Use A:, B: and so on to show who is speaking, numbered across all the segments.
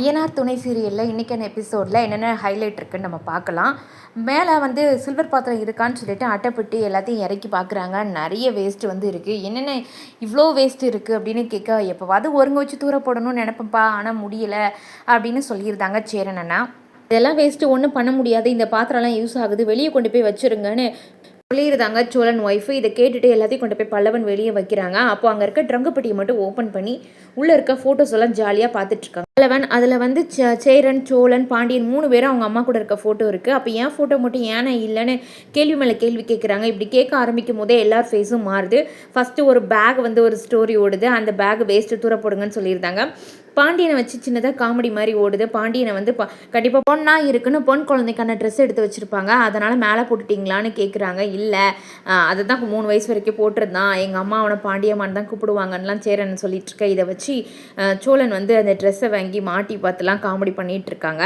A: ஐயனார் துணை சீரியலில் இன்றைக்கான எபிசோடில் என்னென்ன ஹைலைட் இருக்குன்னு நம்ம பார்க்கலாம். மேலே வந்து சில்வர் பாத்திரம் இருக்கான்னு சொல்லிட்டு அட்டைப்பட்டி எல்லாத்தையும் இறக்கி பார்க்குறாங்க. நிறைய வேஸ்ட்டு வந்து இருக்குது. என்னென்ன இவ்வளோ வேஸ்ட்டு இருக்குது அப்படின்னு கேட்க, எப்போவாது ஒருங்க வச்சு தூர போடணும்னு நினைப்பேன்ப்பா, ஆனால் முடியலை அப்படின்னு சொல்லியிருந்தாங்க சேரன் அண்ணா. இதெல்லாம் வேஸ்ட்டு, ஒன்றும் பண்ண முடியாது, இந்த பாத்திரம்லாம் யூஸ் ஆகுது, வெளியே கொண்டு போய் வச்சுருங்கன்னு சொல்லியிருந்தாங்க சோழன் ஒய்ஃபு. இதை கேட்டுட்டு எல்லாத்தையும் கொண்டு போய் பல்லவன் வெளியே வைக்கிறாங்க. அப்போ அங்கே இருக்க ட்ரங்குப்பட்டியை மட்டும் ஓப்பன் பண்ணி உள்ளே இருக்க ஃபோட்டோஸ் எல்லாம் ஜாலியாக பார்த்துட்ருக்காங்க பல்லவன். அதில் வந்து சேரன், சோழன், பாண்டியன் 3 பேரும் அவங்க அம்மா கூட இருக்க ஃபோட்டோ இருக்குது. அப்போ ஏன் ஃபோட்டோ மட்டும் ஏன்னா இல்லைன்னு கேள்வி மேலே கேள்வி கேட்குறாங்க. இப்படி கேட்க ஆரம்பிக்கும் போதே எல்லார் ஃபேஸும் மாறுது. ஃபஸ்ட்டு ஒரு பேக் வந்து ஒரு ஸ்டோரி ஓடுது. அந்த பேக் வேஸ்ட்டு தூர போடுங்கன்னு சொல்லியிருந்தாங்க. பாண்டியனை வச்சு சின்னதாக காமெடி மாதிரி ஓடுது. பாண்டியனை வந்து கண்டிப்பாக பொண்ணாக இருக்குன்னு பொன் குழந்தைக்கான ட்ரெஸ் எடுத்து வச்சுருப்பாங்க, அதனால் மேலே போட்டுட்டிங்களான்னு கேட்குறாங்க. இல்லை, அதை தான் 3 வயசு வரைக்கும் போட்டிருந்தான், எங்கள் அம்மா அவனை பாண்டியம்மான்னு தான் கூப்பிடுவாங்கன்னெலாம் சேரன் சொல்லிட்டு இருக்க. இதை வச்சு சோழன் வந்து அந்த ட்ரெஸ்ஸை வாங்கி மாட்டி பார்த்துலாம் காமெடி பண்ணிகிட்டு இருக்காங்க.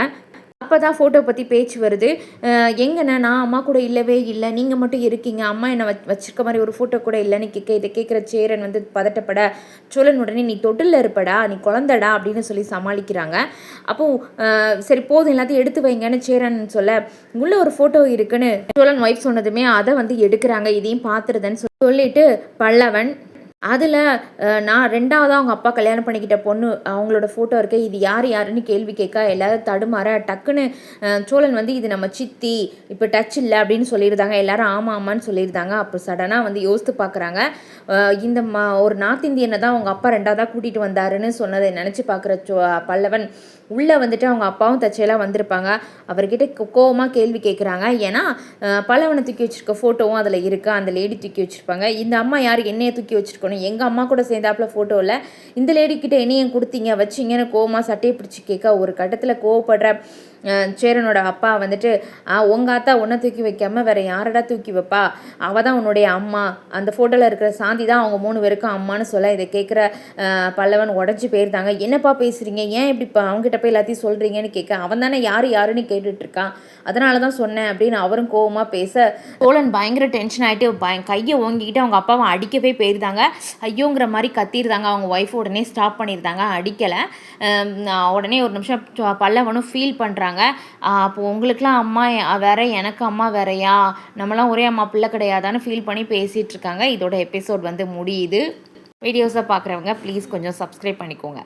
A: அப்போ தான் ஃபோட்டோ பற்றி பேச்சு வருது. எங்கண்ணா, நான் அம்மா கூட இல்லவே இல்லை, நீங்கள் மட்டும் இருக்கீங்க, அம்மா என்னை வச்சிருக்க மாதிரி ஒரு ஃபோட்டோ கூட இல்லைன்னு இதை கேட்குற சேரன் வந்து பதட்டப்பட, சோழன் உடனே நீ தொட்டில் இருப்படா, நீ குழந்தடா அப்படின்னு சொல்லி சமாளிக்கிறாங்க. அப்போது சரி போதும் எல்லாத்தையும் எடுத்து வைங்கன்னு சேரன் சொல்ல, உள்ள ஒரு ஃபோட்டோ இருக்குன்னு சோழன் ஒய்ஃப் சொன்னதுமே அதை வந்து எடுக்கிறாங்க. இதையும் பார்த்துருதுன்னு சொல்லிட்டு பல்லவன் அதில் நான் 2வதாக அவங்க அப்பா கல்யாணம் பண்ணிக்கிட்ட பொண்ணு அவங்களோட ஃபோட்டோ இருக்கு, இது யாருன்னு கேள்வி கேட்க எல்லாரும் தடுமாற, டக்குன்னு சோழன் வந்து இது நம்ம சித்தி, இப்போ டச் இல்லை அப்படின்னு சொல்லியிருந்தாங்க. எல்லாரும் ஆமான்னு சொல்லியிருந்தாங்க. அப்போ சடனாக வந்து யோசித்து பார்க்குறாங்க. இந்த ஒரு நார்த் இந்தியனை தான் அவங்க அப்பா 2வதாக கூட்டிகிட்டு வந்தாருன்னு சொன்னதை நினச்சி பார்க்குற பல்லவன் உள்ளே வந்துட்டு அவங்க அப்பாவும் தச்சையெல்லாம் வந்திருப்பாங்க. அவர்கிட்ட கோவமாக கேள்வி கேட்குறாங்க. ஏன்னா பல்லவனை தூக்கி வச்சுருக்க ஃபோட்டோவும் அதில் இருக்குது. அந்த லேடி தூக்கி வச்சுருப்பாங்க. இந்த அம்மா யார், என்னையை தூக்கி வச்சுருக்கணும், எங்கள் அம்மா கூட சேர்ந்தாப்புல ஃபோட்டோவில் இந்த லேடிக்கிட்ட என்னையும் கொடுத்தீங்க வச்சிங்கன்னு கோவமாக சட்டையை பிடிச்சி கேட்க, ஒரு கட்டத்தில் கோவப்படுற சேரனோட அப்பா வந்துட்டு, உங்கள் ஆத்தா உன்னை தூக்கி வைக்காமல் வேறு யாரடா தூக்கி வைப்பா, அவள் தான் உன்னுடைய அம்மா, அந்த ஃபோட்டோவில் இருக்கிற சாந்தி தான் அவங்க 3 பேருக்கும் அம்மானு சொல்ல, இதை கேட்குற பல்லவன் உடஞ்சி போயிருந்தாங்க. என்னப்பா பேசுகிறீங்க, ஏன் இப்படி அவங்ககிட்ட போய் எல்லாத்தையும் சொல்கிறீங்கன்னு கேட்க, அவன் தானே யாருன்னு கேட்டுட்ருக்கான், அதனால தான் சொன்னேன் அப்படின்னு அவரும் கோவமாக பேச, சோழன் பயங்கர டென்ஷன் ஆகிட்டு கையை ஓங்கிக்கிட்டு அவங்க அப்பாவை அடிக்கவே போயிருந்தாங்க. ஐயோங்கிற மாதிரி கத்திருந்தாங்க. அவங்க ஒய்ஃப் உடனே ஸ்டாப் பண்ணியிருந்தாங்க, அடிக்கலை. உடனே ஒரு நிமிஷம் பல்லவனும் ஃபீல் பண்ணுறாங்க. அப்போ உங்களுக்குலாம் அம்மா வேற, எனக்கு அம்மா வேறையா, நம்மளாம் ஒரே அம்மா பிள்ளை கிடையாதான்னு ஃபீல் பண்ணி பேசிகிட்டு இருக்காங்க. இதோட எபிசோட் வந்து முடியுது. வீடியோஸை பார்க்குறவங்க ப்ளீஸ் கொஞ்சம் சப்ஸ்கிரைப் பண்ணிக்கோங்க.